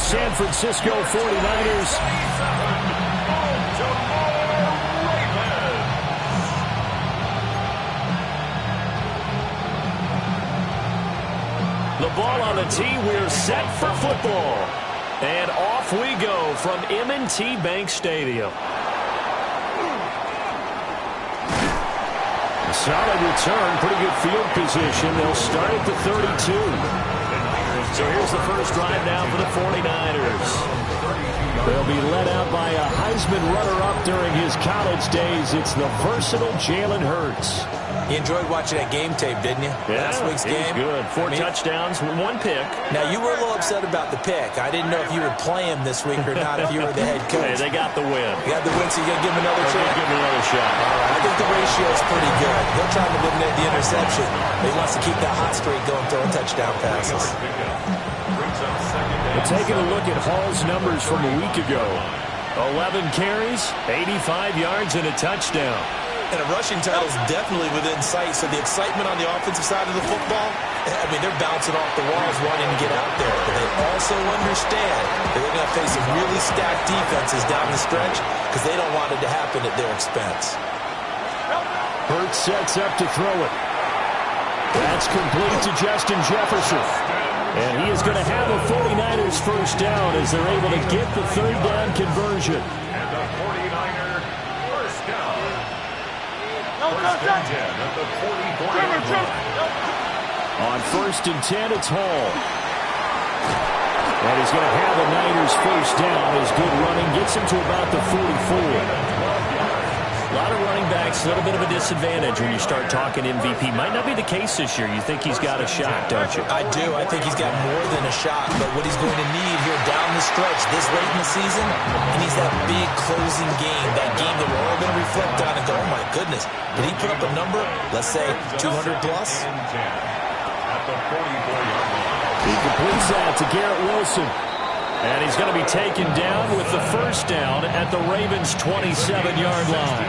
San Francisco 49ers. The ball on the tee. We're set for football. And off we go from M&T Bank Stadium. A solid return, pretty good field position. They'll start at the 32. So here's the first drive now for the 49ers. They'll be led out by a Heisman runner-up during his college days. It's the versatile Jalen Hurts. You enjoyed watching that game tape, didn't you? Yeah, last week's game. Good. Four touchdowns, one pick. Now, you were a little upset about the pick. I didn't know if you would play him this week or not if you were the head coach. Hey, they got the win. You got the win, so you're going to give him another chance? Give him another shot. All right. I think the ratio is pretty good. He'll try to eliminate the interception. He wants to keep that hot streak going, throwing touchdown passes. We're taking a look at Hall's numbers from a week ago. 11 carries, 85 yards, and a touchdown. And a rushing title is definitely within sight, so the excitement on the offensive side of the football, I mean, they're bouncing off the walls wanting to get out there. But they also understand that they're going to face some really stacked defenses down the stretch because they don't want it to happen at their expense. Hurts sets up to throw it. That's complete to Justin Jefferson. And he is going to have a 49ers first down as they're able to get the third down conversion. And the 49er first down. First and 10 at the 44-yard line. On first and 10, it's Hall. And he's going to have a Niners first down as good running gets him to about the 44. A lot of running backs, a little bit of a disadvantage when you start talking MVP. Might not be the case this year. You think he's got a shot, don't you? I do. I think he's got more than a shot. But what he's going to need here down the stretch this late in the season, he needs that big closing game, that game that we're all going to reflect on and go, oh, my goodness, did he put up a number, let's say, 200 plus? At the 44-yard line. He completes that to Garrett Wilson. And he's going to be taken down with the first down at the Ravens' 27-yard line.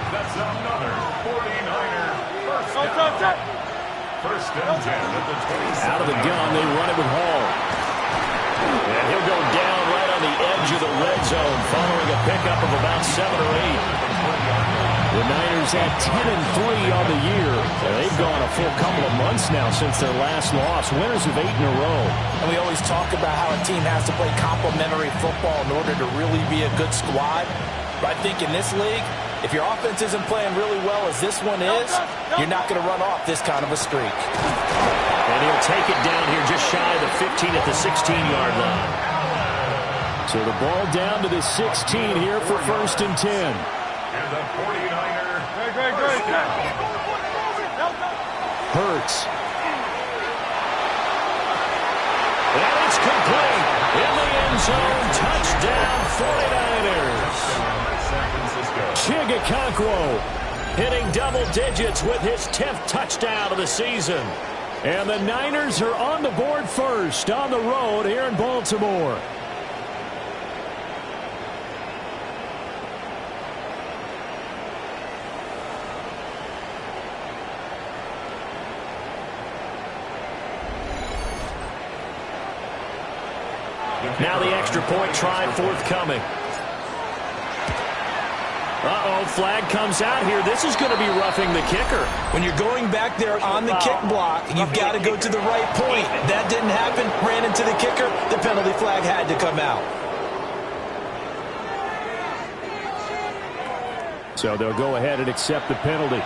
That's another 49er first down. First and 10 at the 27. Out of the gun, they run it with Hall. And he'll go down right on the edge of the red zone following a pickup of about 7 or 8. The Niners at 10-3 on the year. They've gone a full couple of months now since their last loss. Winners of 8 in a row. And we always talk about how a team has to play complementary football in order to really be a good squad. But I think in this league, if your offense isn't playing really well as this one is, you're not going to run off this kind of a streak. And he'll take it down here just shy of the 15 at the 16-yard line. So the ball down to the 16 here for first and 10. And the 49er first down. Hurts. And it's complete. In the end zone, touchdown 49ers. Chigakakwo hitting double digits with his 10th touchdown of the season. And the Niners are on the board first on the road here in Baltimore. Now the extra point try forthcoming. Uh-oh, flag comes out here. This is going to be roughing the kicker. When you're going back there on the kick block, you've got to go to the right point. That didn't happen. Ran into the kicker. The penalty flag had to come out. So they'll go ahead and accept the penalty.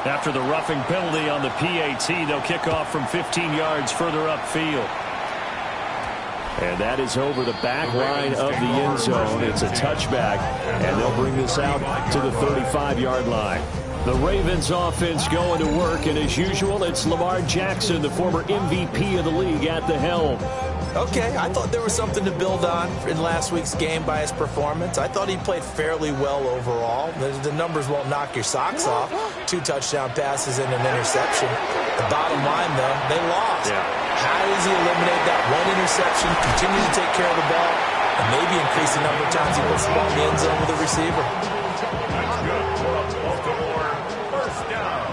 After the roughing penalty on the PAT, they'll kick off from 15 yards further upfield. And that is over the back line of the end zone. It's a touchback, and they'll bring this out to the 35-yard line. The Ravens offense going to work, and as usual, it's Lamar Jackson, the former MVP of the league, at the helm. Okay, I thought there was something to build on in last week's game by his performance. I thought he played fairly well overall. The numbers won't knock your socks off. 2 touchdown passes and an interception. The bottom line, though, they lost. Yeah. How does he eliminate that one interception, continue to take care of the ball, and maybe increase the number of times he puts the ball in the end zone with a receiver? That's good for a Baltimore first down.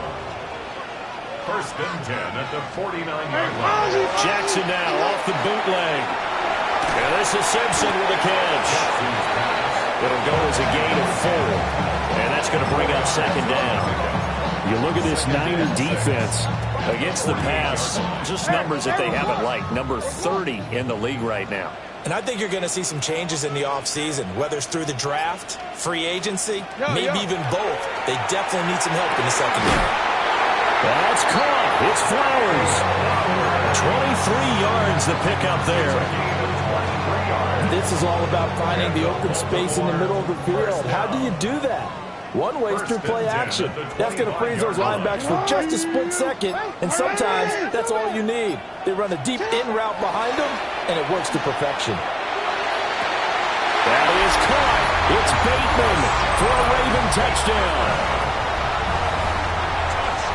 First and 10 at the 49-yard line. Jackson now off the bootleg. And this is Simpson with a catch. It'll go as a gain of 4. And that's going to bring up second down. You look at this Niner defense against the pass, just numbers that they haven't liked. Number 30 in the league right now. And I think you're going to see some changes in the offseason, whether it's through the draft, free agency, maybe even both. They definitely need some help in the secondary. That's caught. It's Flowers. 23 yards the pickup there. This is all about finding the open space in the middle of the field. How do you do that? One way is through play action. That's going to freeze those linebacks for just a split second, and sometimes that's all you need. They run a deep in route behind them, and it works to perfection. That is caught. It's Bateman for a Raven touchdown.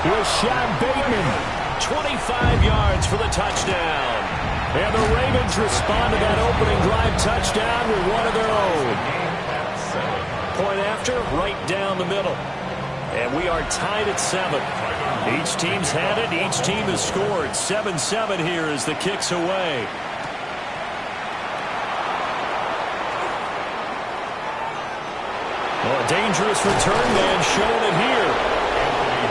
Rashad Bateman, 25 yards for the touchdown. And the Ravens respond to that opening drive touchdown with one of their own. Point after, right down the middle. And we are tied at 7. Each team's had it. Each team has scored. 7-7 here as the kick's away. Well, a dangerous return man showing it here.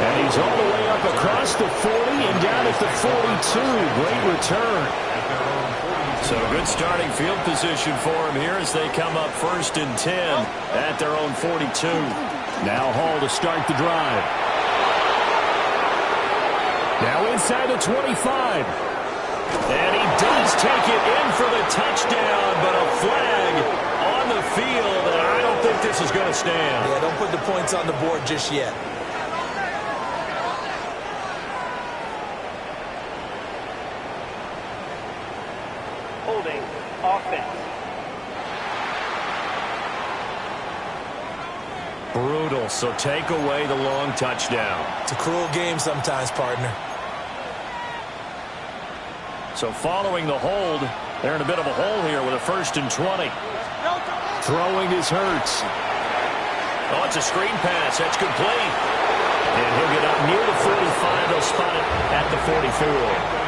And he's all the way up across the 40 and down at the 42. Great return. So good starting field position for him here as they come up first and 10 at their own 42. Now Hall to start the drive. Now inside the 25. And he does take it in for the touchdown, but a flag on the field, and I don't think this is going to stand. Yeah, don't put the points on the board just yet. Holding offense. Brutal, so take away the long touchdown. It's a cruel game sometimes, partner. So following the hold, they're in a bit of a hole here with a first and 20. Throwing is Hurts. Oh, it's a screen pass. That's complete. And he'll get up near the 45. They'll spot it at the 44.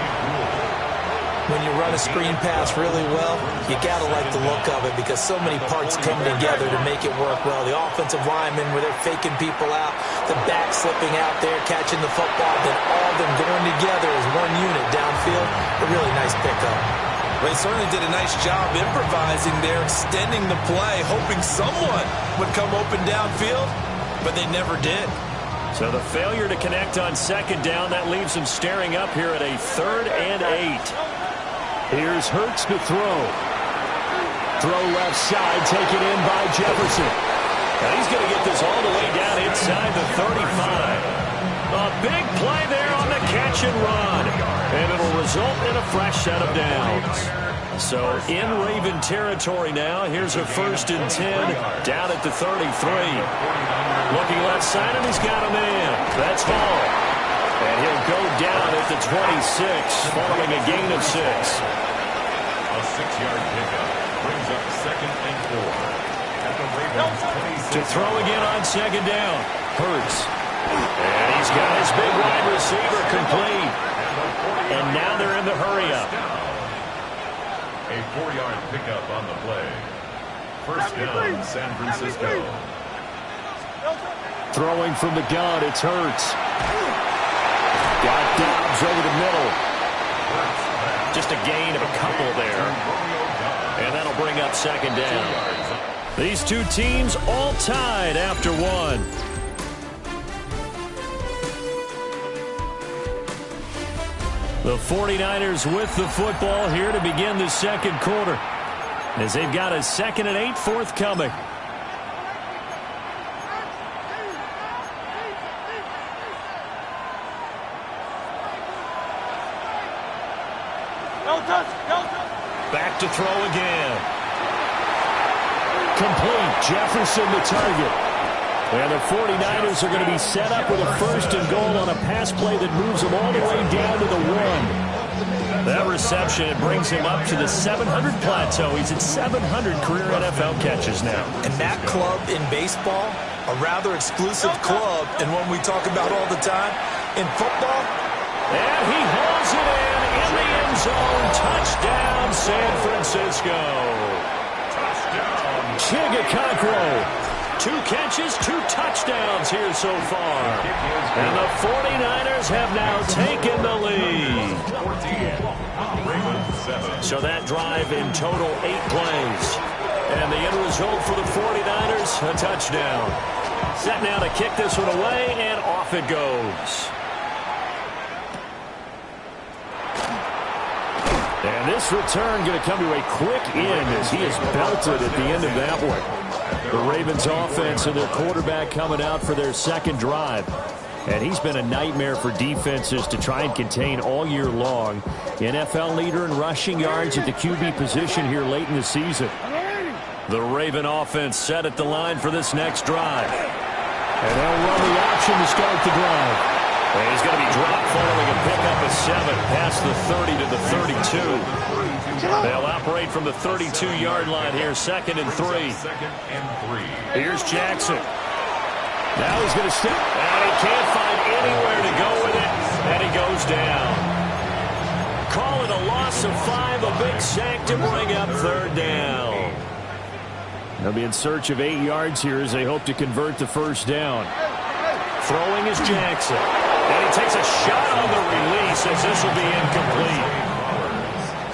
When you run a screen pass really well, you got to like the look of it because so many parts come together to make it work well. The offensive linemen, where they're faking people out, the back slipping out there, catching the football, then all of them going together as one unit downfield. A really nice pickup. Well, he certainly did a nice job improvising there, extending the play, hoping someone would come open downfield, but they never did. So the failure to connect on second down, that leaves them staring up here at a 3rd and 8. Here's Hurts to throw. Throw left side, taken in by Jefferson. Now he's going to get this all the way down inside the 35. A big play there on the catch and run. And it'll result in a fresh set of downs. So in Raven territory now, here's a first and 10 down at the 33. Looking left side, and he's got a man. That's Hall. And he'll go down at the 26 following a gain of 6. A 6-yard pickup brings up 2nd and 4 at the Ravens 26. To throw again on second down. Hurts. And he's got his big wide receiver complete. And now they're in the hurry-up. A 4-yard pickup on the play. First down, San Francisco. Throwing from the gun, it's Hurts. Got Dobbs over the middle. Just a gain of a couple there. And that'll bring up second down. These two teams all tied after one. The 49ers with the football here to begin the second quarter, as they've got a 2nd and 8 forthcoming. Back to throw again. Complete. Jefferson the target. And the 49ers are going to be set up with a 1st and goal on a pass play that moves them all the way down to the 1. That reception, it brings him up to the 700 plateau. He's at 700 career NFL catches now. And that club in baseball, a rather exclusive club, and one we talk about all the time. In football, And he hauls it in the end zone. Touchdown, San Francisco. Touchdown. Chigga 2 catches, 2 touchdowns here so far. And the 49ers have now taken the lead. So that drive in total 8 plays. And the end result for the 49ers, a touchdown. Set now to kick this one away, and off it goes. And this return going to come to a quick end as he is belted at the end of that one. The Ravens offense and their quarterback coming out for their second drive. And he's been a nightmare for defenses to try and contain all year long. NFL leader in rushing yards at the QB position here late in the season. The Raven offense set at the line for this next drive. And they'll run the option to start the drive. And he's going to be dropped following a pickup of 7 past the 30 to the 32. They'll operate from the 32-yard line here, 2nd and 3. Here's Jackson. Now he's going to step, and he can't find anywhere to go with it, and he goes down. Call it a loss of 5, a big sack to bring up 3rd down. They'll be in search of 8 yards here as they hope to convert the first down. Throwing is Jackson. And he takes a shot on the release as this will be incomplete.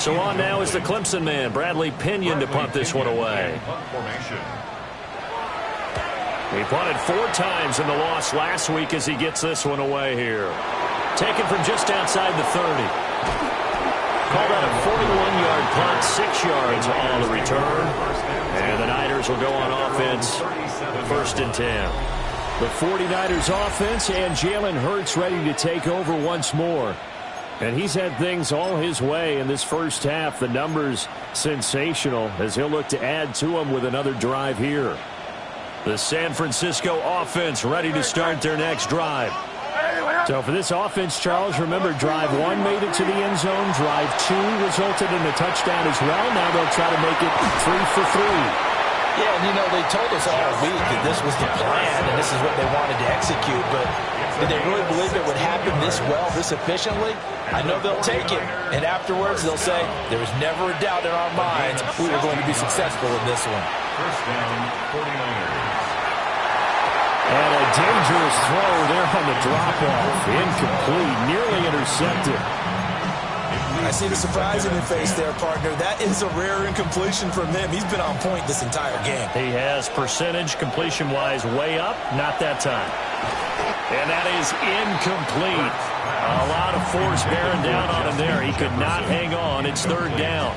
So on now is the Clemson man, Bradley Pinion, to punt this one away. He punted 4 times in the loss last week as he gets this one away here. Taken from just outside the 30. Called out a 41-yard punt, 6 yards on the return. And the Niners will go on offense, 1st and 10. The 49ers offense and Jalen Hurts ready to take over once more. And he's had things all his way in this first half. The numbers sensational as he'll look to add to them with another drive here. The San Francisco offense ready to start their next drive. So for this offense, Charles, remember drive 1 made it to the end zone. Drive 2 resulted in a touchdown as well. Now they'll try to make it 3 for 3. Yeah, and they told us all week that this was the plan and this is what they wanted to execute, but did they really believe it would happen this well, this efficiently? I know they'll take it, and afterwards they'll say, there was never a doubt in our minds we were going to be successful in this one. First down, 49ers. And a dangerous throw there on the drop-off. Incomplete, nearly intercepted. I see the surprise in your face there, partner. That is a rare incompletion from him. He's been on point this entire game. He has percentage completion-wise way up, not that time. And that is incomplete. A lot of force bearing down on him there. He could not hang on. It's 3rd down.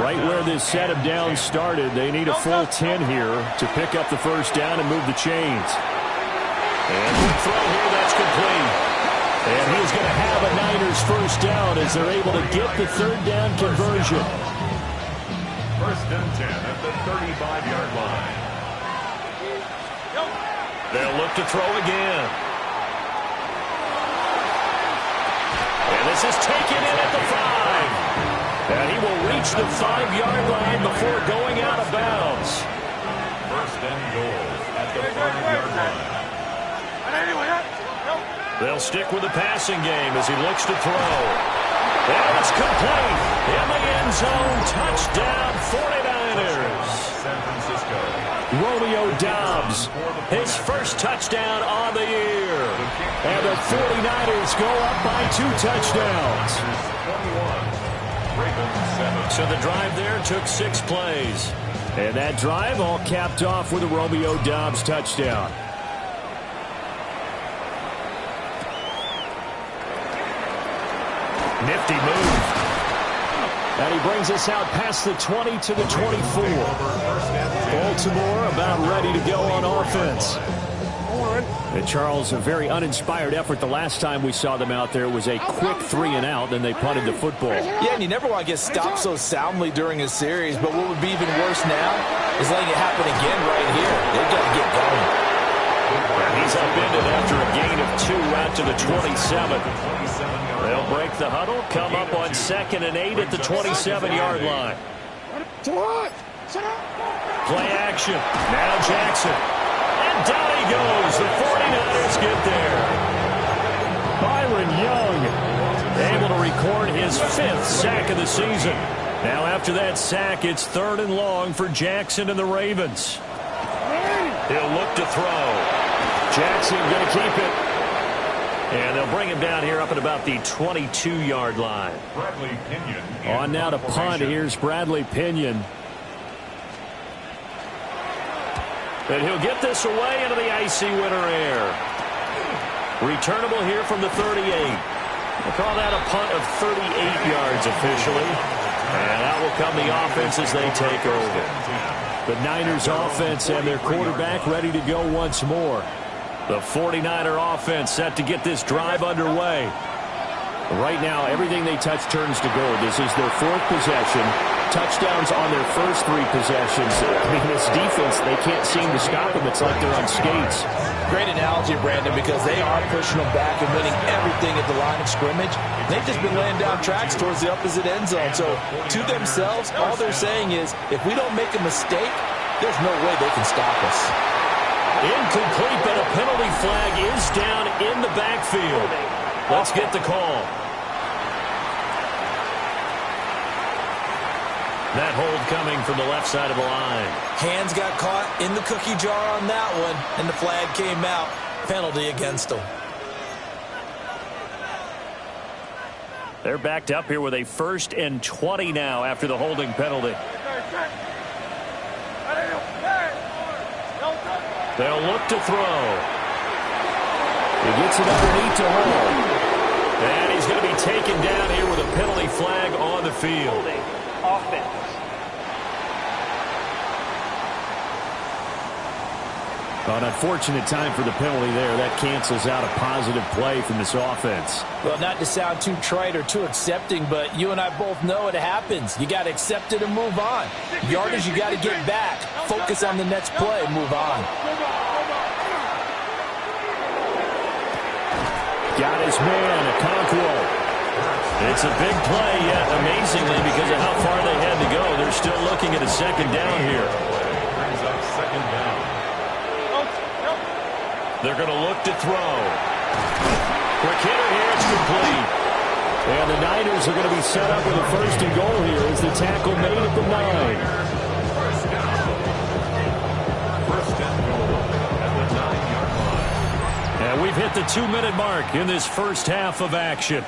Right where this set of downs started, they need a full 10 here to pick up the first down and move the chains. And the throw here, that's complete. And he's going to have a Niners first down as they're able to get the 3rd down conversion. 1st and 10 at the 35-yard line. They'll look to throw again. And this is taken in at the 5. And he will reach the 5-yard line before going out of bounds. 1st and goal at the 5-yard line. They'll stick with the passing game as he looks to throw. And it's complete. In the end zone, touchdown 49ers. San Francisco. Romeo Doubs, his first touchdown on the year. And the 49ers go up by 2 touchdowns. 21. Ravens 7. So the drive there took 6 plays. And that drive all capped off with a Romeo Doubs touchdown. Nifty move. And he brings us out past the 20 to the 24. Baltimore about ready to go on offense. And Charles, a very uninspired effort the last time we saw them out there. It was a quick 3-and-out, then they punted the football. Yeah, and you never want to get stopped so soundly during a series, but what would be even worse now is letting it happen again right here. They've got to get going. And he's upended after a gain of 2 out to the 27. They'll break the huddle, come up on 2nd and 8 at the 27-yard line. Play action. Now Jackson. And down he goes. The 49ers get there. Byron Young able to record his 5th sack of the season. Now after that sack, it's 3rd and long for Jackson and the Ravens. He'll look to throw. Jackson going to keep it. And they'll bring him down here up at about the 22-yard line. Bradley Pinion. On now to punt. Here's Bradley Pinion. And he'll get this away into the icy winter air. Returnable here from the 38. We'll call that a punt of 38 yards officially. And out will come the offense as they take over. The Niners offense and their quarterback ready to go once more. The 49er offense set to get this drive underway. Right now, everything they touch turns to gold. This is their 4th possession. Touchdowns on their first 3 possessions. I mean, this defense, they can't seem to stop them. It's like they're on skates. Great analogy, Brandon, because they are pushing them back and winning everything at the line of scrimmage. They've just been laying down tracks towards the opposite end zone. So, to themselves, all they're saying is, if we don't make a mistake, there's no way they can stop us. Incomplete, but a penalty flag is down in the backfield. Let's get the call. That hold coming from the left side of the line. Hands got caught in the cookie jar on that one, and the flag came out. Penalty against them. They're backed up here with a 1st and 20 now after the holding penalty. They'll look to throw. He gets it underneath to Hall. And he's going to be taken down here with a penalty flag on the field. Offense. An unfortunate time for the penalty there. That cancels out a positive play from this offense. Well, not to sound too trite or too accepting, but you and I both know it happens. You got to accept it and move on. Yardage, you got to get back. Focus on the next play, move on. Got his man, Okonkwo. It's a big play, yet amazingly, because of how far they had to go, they're still looking at a 2nd down here. Brings up 2nd down. They're going to look to throw. Quick hitter here, it's complete. And the Niners are going to be set up with a 1st and goal here as the tackle made at the 9. First down. 1st and goal at the 9-yard line. And we've hit the 2-minute mark in this first half of action.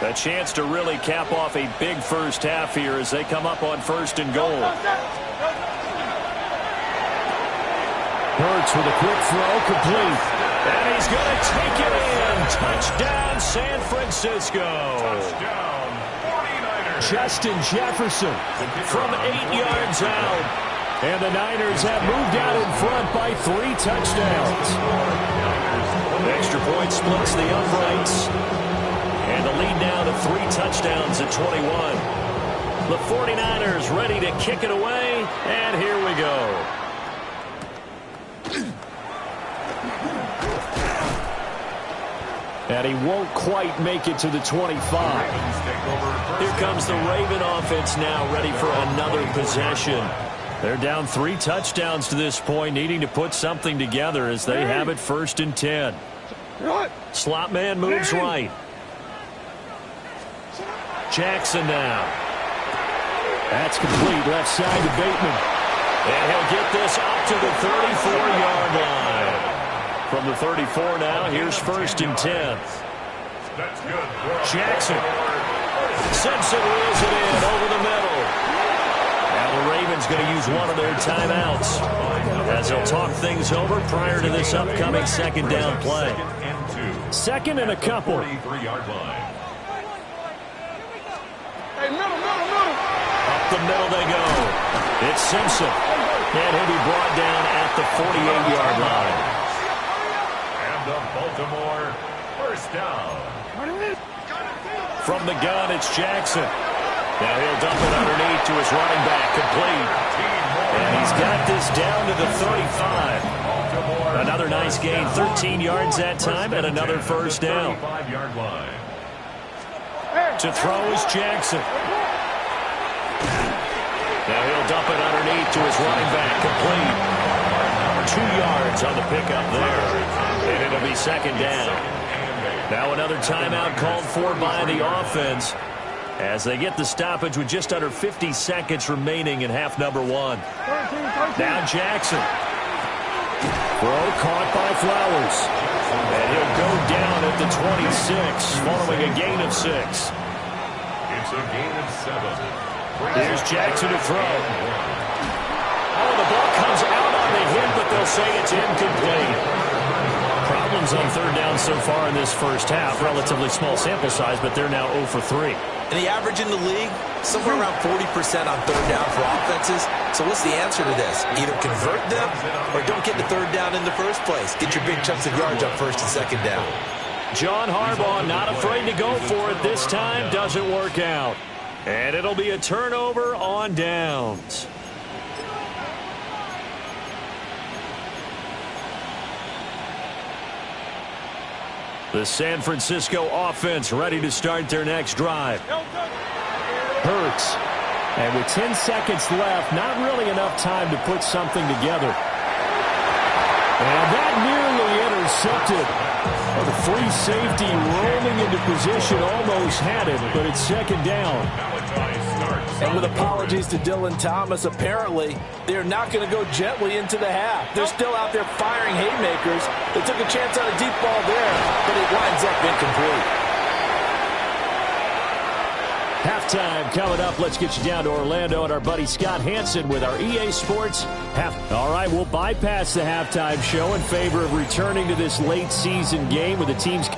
A chance to really cap off a big first half here as they come up on 1st and goal. Hurts with a quick throw, complete. And he's going to take it in. Touchdown, San Francisco. Touchdown, 49ers. Justin Jefferson from 8 yards out. And the Niners have moved out in front by 3 touchdowns. Extra point splits the uprights. And the lead now to 3 touchdowns at 21. The 49ers ready to kick it away, and here we go. And he won't quite make it to the 25. Here comes the Raven offense now ready for another possession. They're down 3 touchdowns to this point, needing to put something together as they have it 1st and 10. Slot man moves right. Jackson now. That's complete. Left side to Bateman. And he'll get this up to the 34-yard line. From the 34 now, here's 1st and 10. That's good. Jackson. Simpson reels it in over the middle. Now the Ravens going to use one of their timeouts as they'll talk things over prior to this upcoming 2nd down play. 2nd and a couple. 43-yard line. Up the middle they go. It's Simpson. And he'll be brought down at the 48-yard line. And the Baltimore 1st down. From the gun, it's Jackson. Now he'll dump it underneath to his running back, complete. And he's got this down to the 35. Another nice gain, 13 yards that time, and another 1st down. 35-yard line. To throw is Jackson. And Now he'll dump it underneath to his running back, complete. 2 yards on the pickup there, and it'll be second down. Now another timeout called for by the offense as they get the stoppage with just under 50 seconds remaining in half number 1. Now Jackson. Throw caught by Flowers. And he'll go down at the 26 following a gain of 6. It's a gain of 7. Here's Jackson to throw. Oh, the ball comes out on the hit, but they'll say it's incomplete. Problems on third down so far in this first half. Relatively small sample size, but they're now 0 for 3. And the average in the league, somewhere around 40% on third down for offenses. So what's the answer to this? Either convert them or don't get the third down in the first place. Get your big chunks of yards on first and second down. John Harbaugh not afraid to go for it this time. Doesn't work out. And it'll be a turnover on downs. The San Francisco offense ready to start their next drive. Hurts. And with 10 seconds left, not really enough time to put something together. And that nearly intercepted. Well, the free safety rolling into position almost had it, but it's second down. And with apologies to Dylan Thomas, apparently they're not going to go gently into the half. They're still out there firing haymakers. They took a chance on a deep ball there, but it winds up incomplete. Halftime coming up. Let's get you down to Orlando and our buddy Scott Hansen with our EA Sports half. All right, we'll bypass the halftime show in favor of returning to this late season game with the team's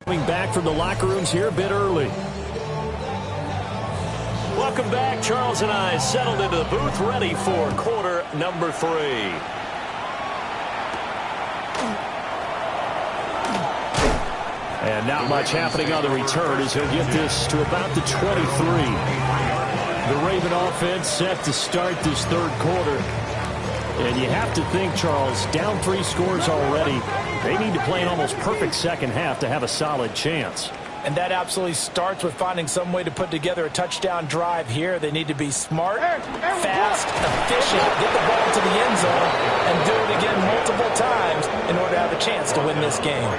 Coming back from the locker rooms here a bit early. Welcome back. Charles and I settled into the booth, ready for quarter number 3. And not much happening on the return as he'll get this to about the 23. The Raven offense set to start this third quarter. And you have to think, Charles, down 3 scores already. They need to play an almost perfect second half to have a solid chance. And that absolutely starts with finding some way to put together a touchdown drive here. They need to be smart, fast, efficient, get the ball to the end zone, and do it again multiple times in order to have a chance to win this game.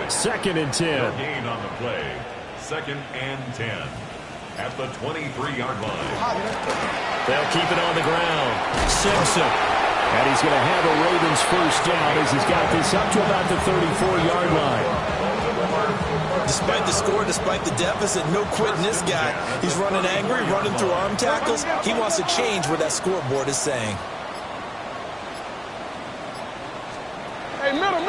2nd and 10. Gain on the play. 2nd and 10. At the 23-yard line. They'll keep it on the ground. Simpson. And he's going to have a Ravens first down as he's got this up to about the 34-yard line. Despite the score, despite the deficit, no quitting this guy. He's running angry, running through arm tackles. He wants to change what that scoreboard is saying. Hey, middle.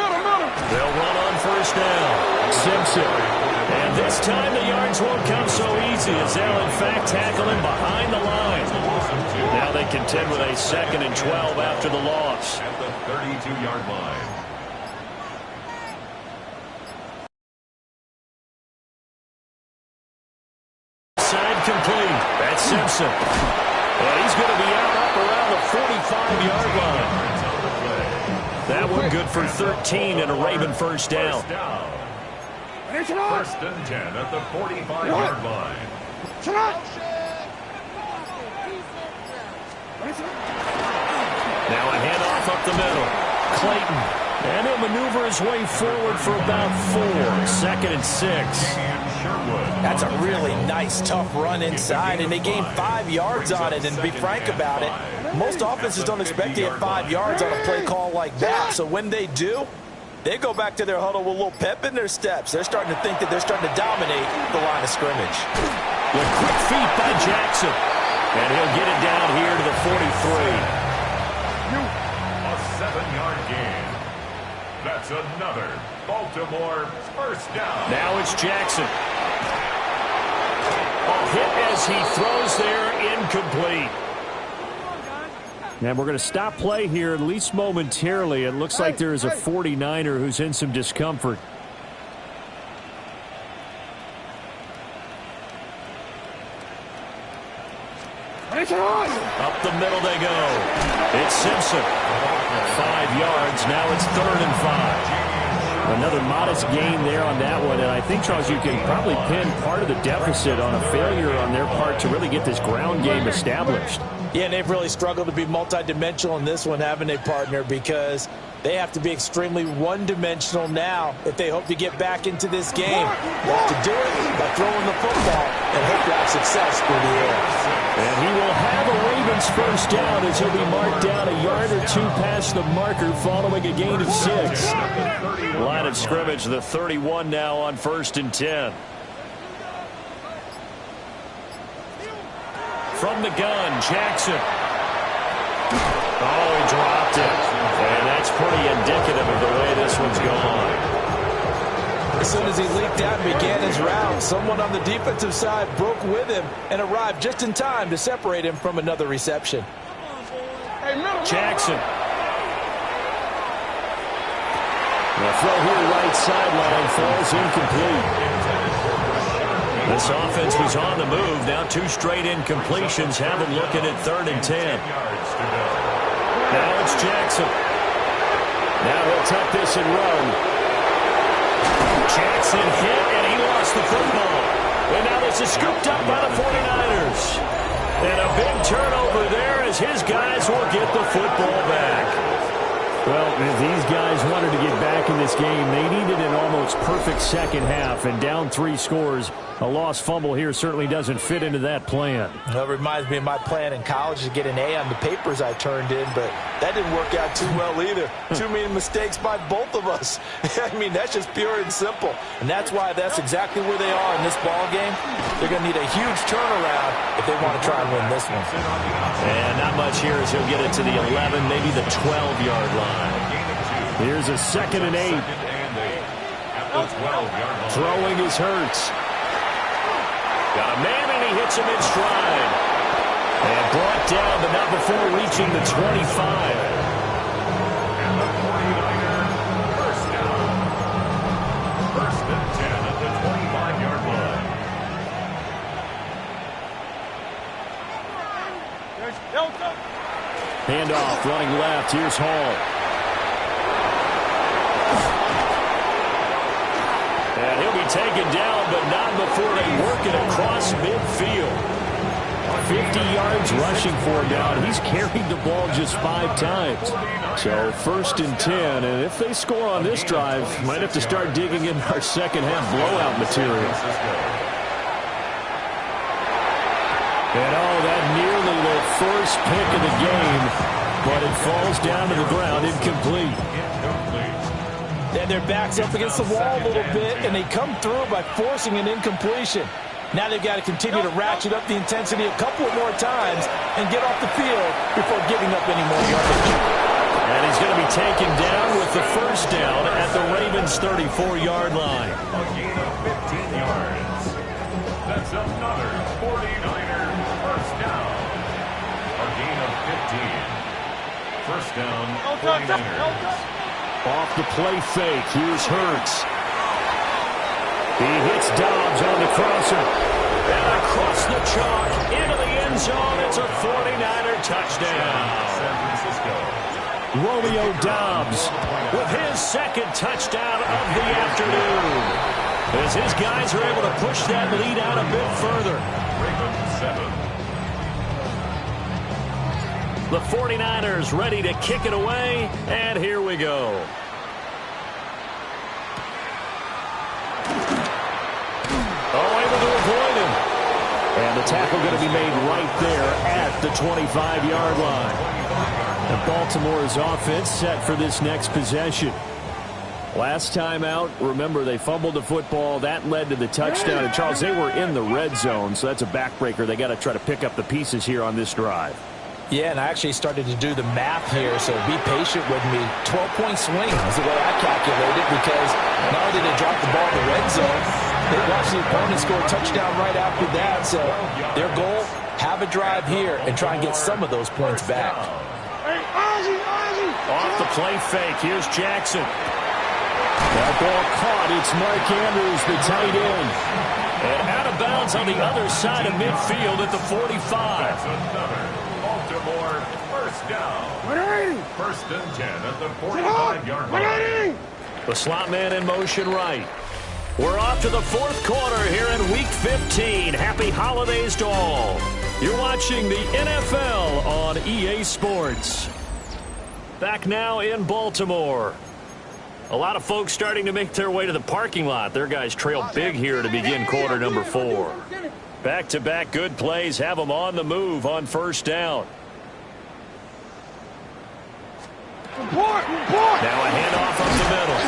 They'll run on first down. Simpson. And this time the yards won't come so easy as they'll in fact tackle him behind the line. Now they contend with a 2nd and 12 after the loss. At the 32-yard line. Side complete. That's Simpson. And he's going to be out up around the 45-yard line. That one good for 13 and a Raven first down. 1st and 10 at the 45-yard line. Now a handoff up the middle. Clayton. And he'll maneuver his way forward for about 4. 2nd and 6. That's a really nice, tough run inside, and they gained 5 yards on it. And to be frank about it, most offenses don't expect to get 5 yards on a play call like that. So when they do, they go back to their huddle with a little pep in their steps. They're starting to think that they're starting to dominate the line of scrimmage. The quick feet by Jackson. And he'll get it down here to the 43. A 7-yard gain. That's another Baltimore first down. Now it's Jackson. A hit as he throws there, incomplete. And we're going to stop play here, at least momentarily. It looks like there is a 49er who's in some discomfort. Up the middle they go. It's Simpson. 5 yards. Now it's 3rd and 5. Another modest gain there on that one. And I think, Charles, you can probably pin part of the deficit on a failure on their part to really get this ground game established. Yeah, and they've really struggled to be multidimensional in this one, haven't they, partner? Because they have to be extremely one-dimensional now if they hope to get back into this game. They have to do it by throwing the football and hope to have success through the air. And he will have a Ravens first down as he'll be marked down a yard or 2 past the marker following a gain of 6. Line of scrimmage, the 31 now on 1st and 10. From the gun, Jackson. Oh, he dropped it. And that's pretty indicative of the way this one's gone. As soon as he leaked out and began his route, someone on the defensive side broke with him and arrived just in time to separate him from another reception. Jackson. The throw here right sideline falls incomplete. This offense was on the move. Now 2 straight incompletions have them looking at 3rd and 10. Now it's Jackson. Now he'll tuck this and run. Jackson hit, and he lost the football. And now this is scooped up by the 49ers. And a big turnover there as his guys will get the football back. Well, if these guys wanted to get back in this game, they needed an almost perfect second half, and down 3 scores. A lost fumble here certainly doesn't fit into that plan. Well, it reminds me of my plan in college to get an A on the papers I turned in, but that didn't work out too well either. Too many mistakes by both of us. I mean, that's just pure and simple. And that's why that's exactly where they are in this ball game. They're going to need a huge turnaround if they want to try and win this one. And not much here as he'll get it to the 11, maybe the 12-yard line. Here's a 2nd and 8. the 12-yard line. Throwing is Hurts. Got a man, and he hits him in stride. And brought down, but not before reaching the 25. And the 49ers, first down. First and 10 at the 25-yard line. Handoff, running left. Here's Hall. And he'll be taken down, but not before they work it across midfield. 50 yards rushing for him now. He's carried the ball just 5 times. So first and 10, and if they score on this drive, might have to start digging in our second half blowout material. And that nearly the first pick of the game, but it falls down to the ground incomplete. And their back's up against the wall a little bit, and they come through by forcing an incompletion. Now they've got to continue to ratchet up the intensity a couple of more times and get off the field before giving up any more yardage. And he's going to be taken down with the first down at the Ravens' 34-yard line. A gain of 15 yards. That's another 49er first down. A gain of 15. First down, 49ers. Off the play fake, here's Hurts. He hits Dobbs on the crosser. And across the chalk, into the end zone, it's a 49er touchdown. San Francisco. Romeo Dobbs with his second touchdown of the afternoon. As his guys are able to push that lead out a bit further. Ravens 7. The 49ers ready to kick it away, and here we go. Oh, able to avoid him. And the tackle going to be made right there at the 25-yard line. And Baltimore's offense set for this next possession. Last time out, remember, they fumbled the football. That led to the touchdown. And, Charles, they were in the red zone, so that's a backbreaker. They got to try to pick up the pieces here on this drive. Yeah, and I actually started to do the math here, so be patient with me. 12-point swing is the way I calculate it, because not only did they drop the ball in the red zone, they watched the opponent score a touchdown right after that. So their goal, have a drive here and try and get some of those points back. Off the play fake, here's Jackson. That ball caught. It's Mark Andrews, the tight end. And out of bounds on the other side of midfield at the 45. That's another Baltimore first down. First and 10 at the 45-yard line. The slot man in motion right. We're off to the fourth quarter here in Week 15. Happy holidays to all. You're watching the NFL on EA Sports. Back now in Baltimore. A lot of folks starting to make their way to the parking lot. Their guys trail big here to begin quarter number 4. Back-to-back good plays have them on the move on first down. Now a handoff up the middle.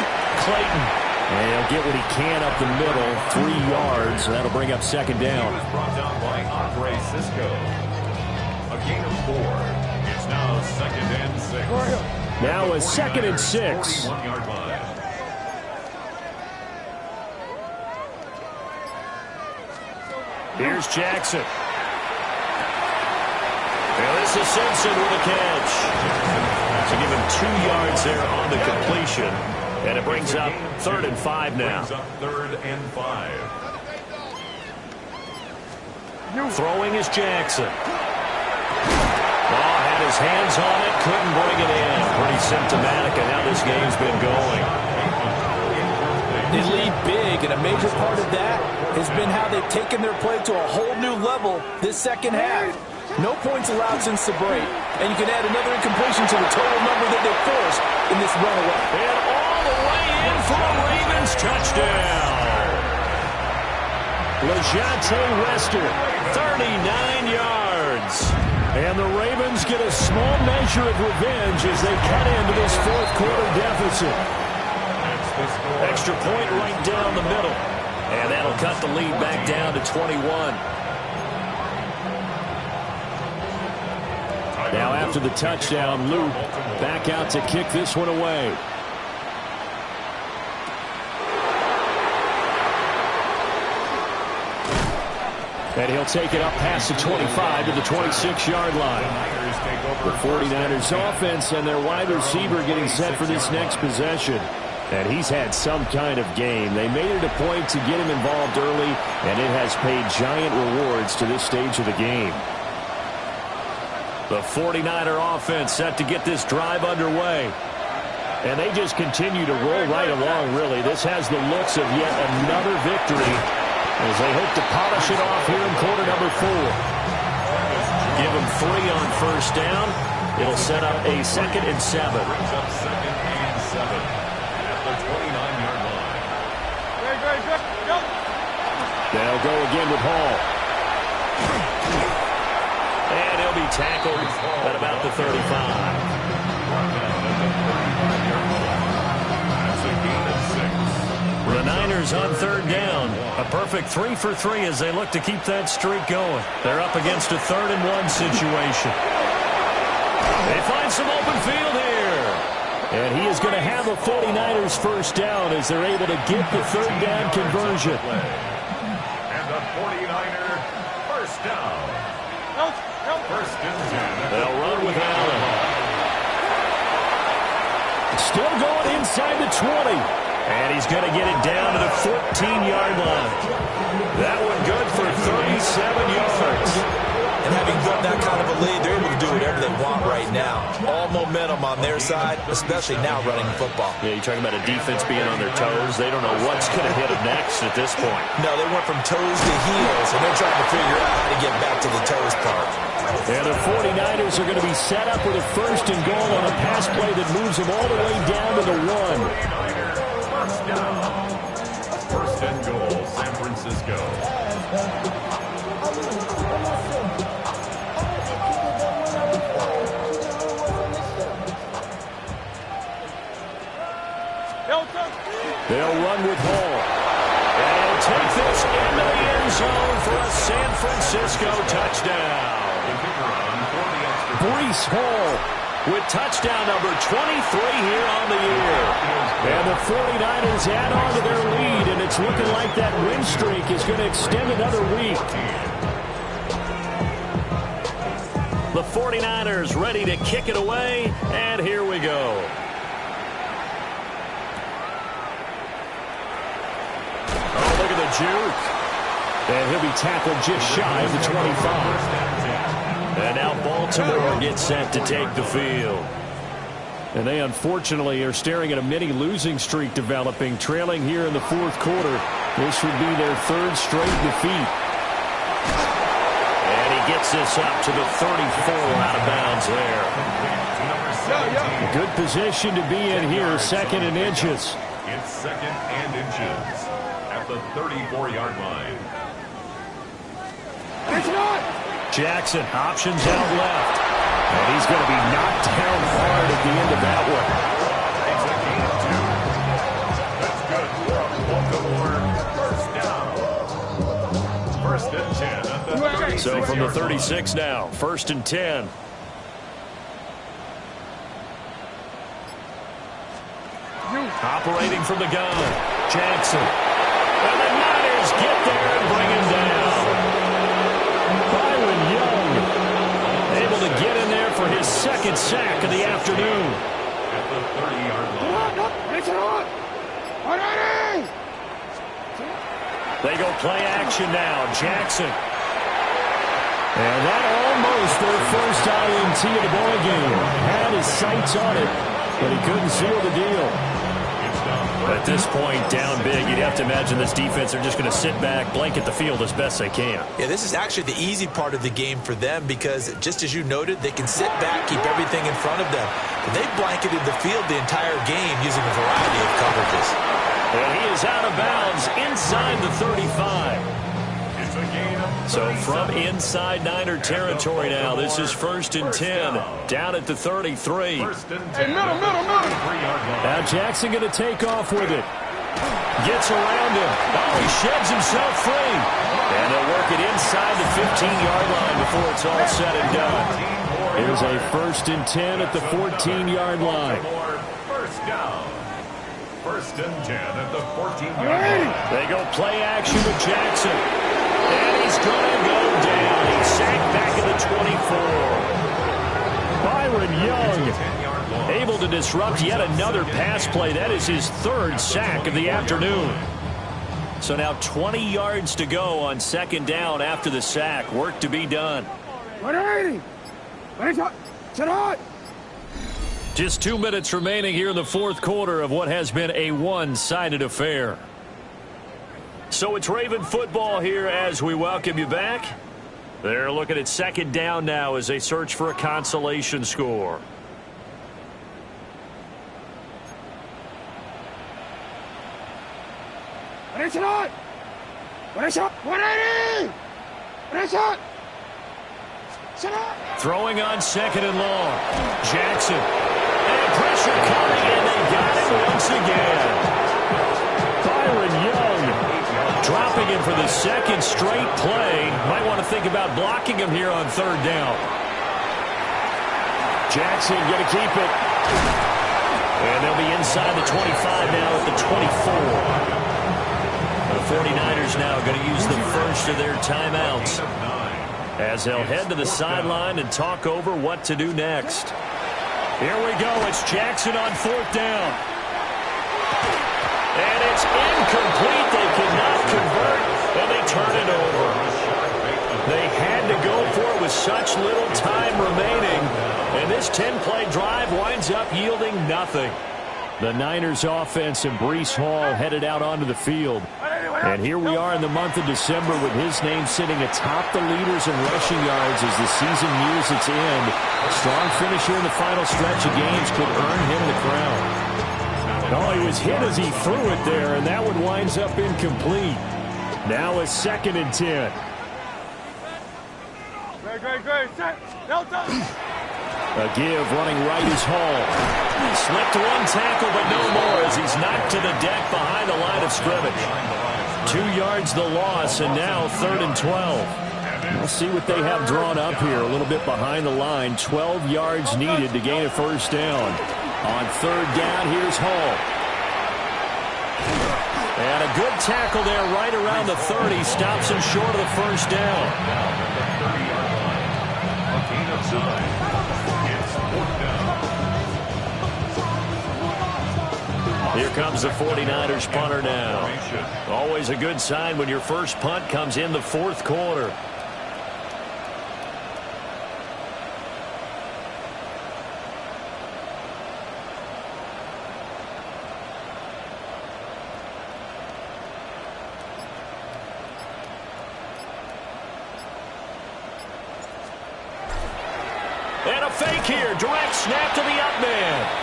Clayton. And he'll get what he can up the middle. 3 yards. And that'll bring up second down. He was brought down by Andre Cisco. A gain of 4. It's now second and 6. Now a second and 6. 41-yard line. Here's Jackson. Now this is Simpson with a catch. To give him 2 yards there on the completion. And it brings up 3rd and 5 now. Brings up 3rd and 5. Throwing is Jackson. Oh, had his hands on it, couldn't bring it in. Pretty symptomatic of how this game's been going. They lead big, and a major part of that has been how they've taken their play to a whole new level this second half. No points allowed since the break, and you can add another incompletion to the total number that they forced in this runaway. And all the way in for a Ravens touchdown. LeJontay Wester, 39 yards. And the Ravens get a small measure of revenge as they cut into this fourth quarter deficit. Extra point right down the middle. And that'll cut the lead back down to 21. Now after the touchdown, Luke back out to kick this one away. And he'll take it up past the 25 to the 26-yard line. The 49ers offense and their wide receiver getting set for this next possession. And he's had some kind of game. They made it a point to get him involved early, and it has paid giant rewards to this stage of the game. The 49er offense set to get this drive underway. And they just continue to roll right along, really. This has the looks of yet another victory as they hope to polish it off here in quarter number 4. Give them 3 on first down. It'll set up a 2nd and 7. Brings up 2nd and 7 at the 29-yard line. They'll go again with Hall. And he'll be tackled at about the 35. The Niners on third down. A perfect 3 for 3 as they look to keep that streak going. They're up against a 3rd and 1 situation. They find some open field here. And he is going to have a 49ers first down as they're able to get the 3rd down conversion. And the 49er first down. First and 10. They'll run with Allen. Still going inside the 20. And he's going to get it down to the 14-yard line. That one good for 37 yards. And having built that kind of a lead, they're able to do whatever they want right now. All momentum on their side, especially now running the football. Yeah, you're talking about a defense being on their toes. They don't know what's going to hit them next at this point. No, they went from toes to heels, and they're trying to figure out how to get back to the toes part. And the 49ers are going to be set up with a 1st and goal on a pass play that moves them all the way down to the 1. First down. First and goal, San Francisco. They'll run with Hall. And take this into the end zone for a San Francisco touchdown. Breece Hall with touchdown number 23 here on the year. And the 49ers add on to their lead, and it's looking like that win streak is going to extend another week. The 49ers ready to kick it away, and here we go. Oh, look at the juke. And he'll be tackled just shy of the 25. And now Baltimore gets set to take the field. And they unfortunately are staring at a mini losing streak developing, trailing here in the 4th quarter. This would be their 3rd straight defeat. And he gets this up to the 34 out of bounds there. Good position to be in here, 2nd and inches. It's 2nd and inches at the 34-yard line. It's not. Jackson, options out left. And he's going to be knocked down hard at the end of that one. That's good. Baltimore, first down. First and 10 at the 36. So from the 36 now, 1st and 10. Operating from the gun, Jackson. And the Niners get there and bring him down. Byron Young able to get in there for his 2nd sack of the afternoon. At the 30-yard line. They go play action now, Jackson. And that almost their first INT of the ball game. Had his sights on it, but he couldn't seal the deal. At this point, down big, you'd have to imagine this defense are just going to sit back, blanket the field as best they can. Yeah, this is actually the easy part of the game for them because, just as you noted, they can sit back, keep everything in front of them. But they've blanketed the field the entire game using a variety of coverages. And he is out of bounds inside the 35. So from inside Niner territory now, this is 1st and 10, down at the 33. Hey, middle. Now Jackson going to take off with it. Gets around him. Oh, he sheds himself free. And they'll work it inside the 15-yard line before it's all said and done. Here's a 1st and 10 at the 14-yard line. First down. 1st and 10 at the 14-yard line. They go play action with Jackson. And he's going to go down. He's sacked back at the 24. Byron Young able to disrupt yet another pass play. That is his third sack of the afternoon. So now 20 yards to go on second down after the sack. Work to be done. Just 2 minutes remaining here in the fourth quarter of what has been a one-sided affair. So it's Raven football here as we welcome you back. They're looking at second down now as they search for a consolation score. Throwing on second and long. Jackson. And pressure coming, and they got it once again. Byron Young dropping him for the second straight play. Might want to think about blocking him here on third down. Jackson going to keep it. And they'll be inside the 25 now at the 24. The 49ers now going to use the first of their timeouts as they'll head to the sideline and talk over what to do next. Here we go. It's Jackson on fourth down. And it's incomplete. They cannot convert, and they turn it over. They had to go for it with such little time remaining, and this 10-play drive winds up yielding nothing. The Niners offense and Breece Hall headed out onto the field. And here we are in the month of December with his name sitting atop the leaders in rushing yards as the season nears its end. A strong finish here in the final stretch of games could earn him the crown. Oh, he was hit as he threw it there, and that one winds up incomplete. Now a 2nd and 10. Great. Set. A give running right is Hall. Slipped one tackle, but no more as he's knocked to the deck behind the line of scrimmage. 2 yards the loss, and now 3rd and 12. We'll see what they have drawn up here. A little bit behind the line. 12 yards needed to gain a first down. On third down, here's Hall. And a good tackle there right around the 30. Stops him short of the first down. Here comes the 49ers punter now. Always a good sign when your first punt comes in the fourth quarter. And a fake here. Direct snap to the up man.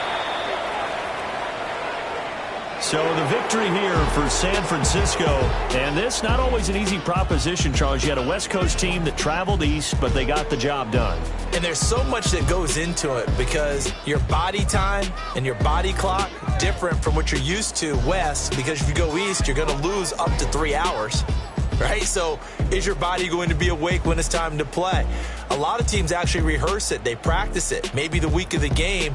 So the victory here for San Francisco. And this not always an easy proposition, Charles. You had a West Coast team that traveled east, but they got the job done. And there's so much that goes into it because your body time and your body clock different from what you're used to west, because if you go east, you're going to lose up to 3 hours. Right? So is your body going to be awake when it's time to play? A lot of teams actually rehearse it. They practice it. Maybe the week of the game,